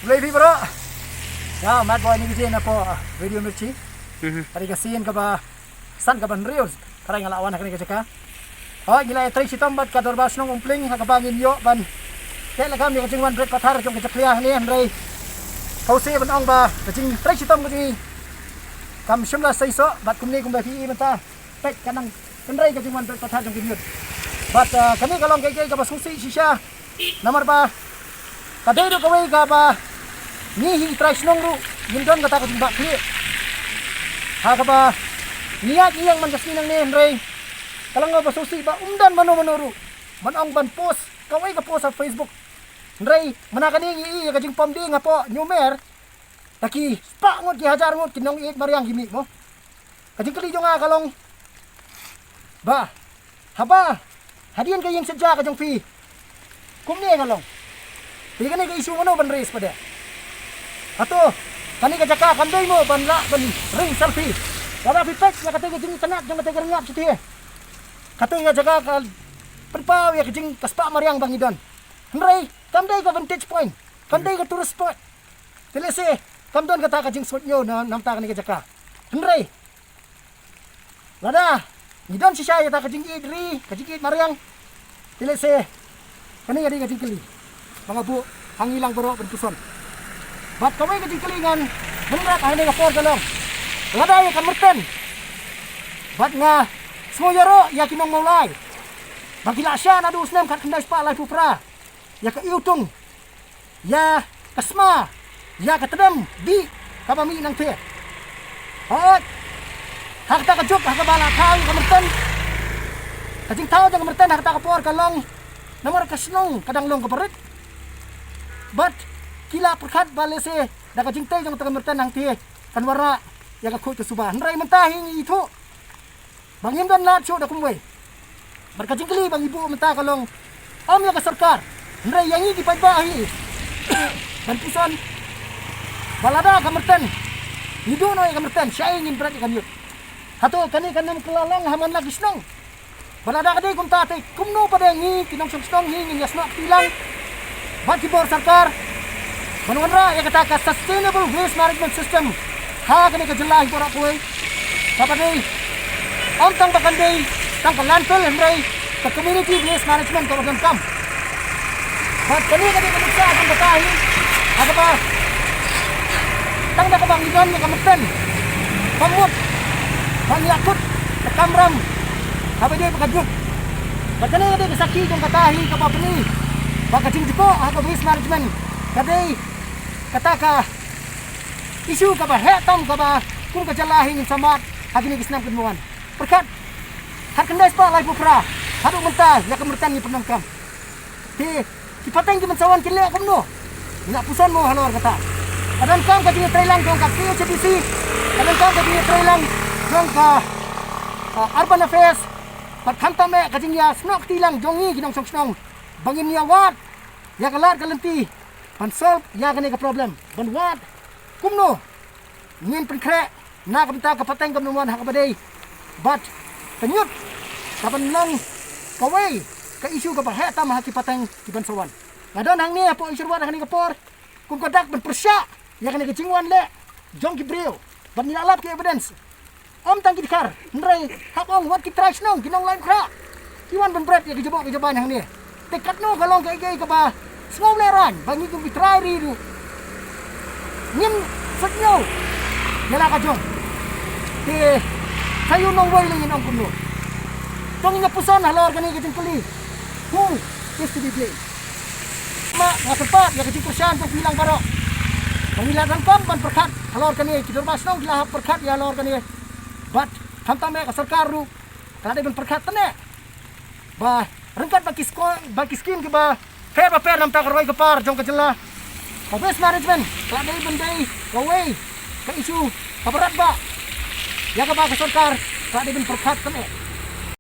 Levi bro. Ya, mat boy ni kasi na po video mirchi. Tadi kasihin ka ba san ka ban reels para ngalawan ka ni ka. Oh, gila try si tombat ka dorbas nung umpling hakabangin yo ban. Kaya lagam ni kajing 100 pathar jong kacakliah ni Andre. Kau se ban ong ba kajing try si tom kajing kam shimla saiso bat kumni kum ba pi menta. Pek kanang kendrai kajing 100 pathar jong kinyut. Bat kami kalong kay ka ba susi sisya. Nomor ba kadai do kawai ka ba ni hi try sinong ru gindon kata kajing ba kli. Ha ka ba niat iyang man kasninang ni Andre. Kalau nggak basusi ba umdan mano-manoro manong ban post kaway ka post sa Facebook Ndray manakani iya kajing pamdi nga po numer taki pa ngot gihajar ngot kinong iit mariang gimi mo kajing kalijo nga kalong ba haba hadian kayong sadya kajong fee kumni kalong hindi ka na isu mo ban race pa de ato kani kajaka kanday mo banla ban ring selfie wala pitek ya katay kajing tanak jang katay karangap siti Katoy nga jaga ka perpaw ya kajing kaspa mariang bangidon. Henry, kamday ka vantage point. Kamday ka tourist spot. Tilese, kamdon ka ta kajing suot nyo na namta ka ni kajaka. Henry. Lada, ngidon si siya ya ta kajing idri, kajing mariang. Tilese, kani nga di kajing kali. Mga bu, hangilang baro bentuson. Bat kaway kajing kalingan, benerak ahini nga por galong. Lada ya kamerten. Bat nga Semoyaro ya kinong maulay. Bagila siya na dus nem kat kendai spa lai pupra. Ya ka iutung. Ya kasma. Ya katedem di kabami nang te. Hot. Hak ta kajuk hak bala tau kamerten. Kajing tau jang kamerten hak ta kapor kalong. Nomor kasnong kadang long kaparit. But kila perkat balese da kajing tay jang kamerten nang te. Kanwara ya ka khut subah. Ndrai mentahing itu. Bangin dan lat show da kumwe. Berkajing kali bang ibu menta kalong om ya ka sarkar. Ndray yangi di pagbahi. Dan pusan balada kamerten. Nido no kamerten siya ingin berat ikan yut. Hato kani kanam kelalong haman lagi snong. Balada kadi kum tate kumno padengi kinong snong hingin yasna tilang. Bagi bor sarkar. Manwanra ya kata ka sustainable waste management system. Ha kani ka jelahi pora kuy. Kapatay Om tang bakandai tang landfill Henry ke community waste management program kam. Bat kani kadi kanisa akan batahi ada ba tang da kabang igon ni kamten. Pamut pangyakut ke kamram habis dia pagajut. Bat kani kadi kasaki jong katahi kapapni. Bakajing jiko ha waste management kadi kataka isu ka ba hetam ka ba kung kajalahin samat hagini gisnam kedmuan. Perkat hak kendai spa lai pupra haduk mentah ya kemertan ni penangkam di pateng ki mensawan kile kumno nak pusan mo halor kata adan kam ka dini trailang dong ka KHBC adan kam ka dini trailang dong ka urban affairs pat khanta me ka jingya snok tilang jongi kinong snong bangin ya wat ya kalat kalenti pan solve ya kani ka problem ban wat kumno ngin penkre na kamta ka pateng kam nuan hak badai But penyut kapan lang kaway ka isu ka ba heta mahaki pateng di bansawan. Ngadon hang ni po isu wa hang ni kapor kung kadak ben persya ya kan kecingwan le jong gibril ban nilalap ke evidence. Om tang kidkar ndray hapong wat ki trash nong kinong lain kra. Kiwan ben bret ya gejebok gejeban hang ni. Tekat no galong kay ka ba ngomleran bangi ku bitray ri. Nim satnyo yala ka jong. Kayo nang way lang yun ang kuno. Itong inapusan, halar ka na yung kali. Who is to be blamed? Mga tepat, yung kajing itong bilang baro. Pangilaran kam, perkat, halar ka na yung kidurbas nang gilahap perkat, ya halar ka na yung. But, kamta may kasarkar ru, kalada yung perkat na. Ba, rengkat bakiskin ka ba, fair pa fair namta karoy ka par, jong kajala. Waste management, kalada yung banday, kaway, ka-issue, kabarat ba? Ya ka ba kasarkar, kada bin perkat kami.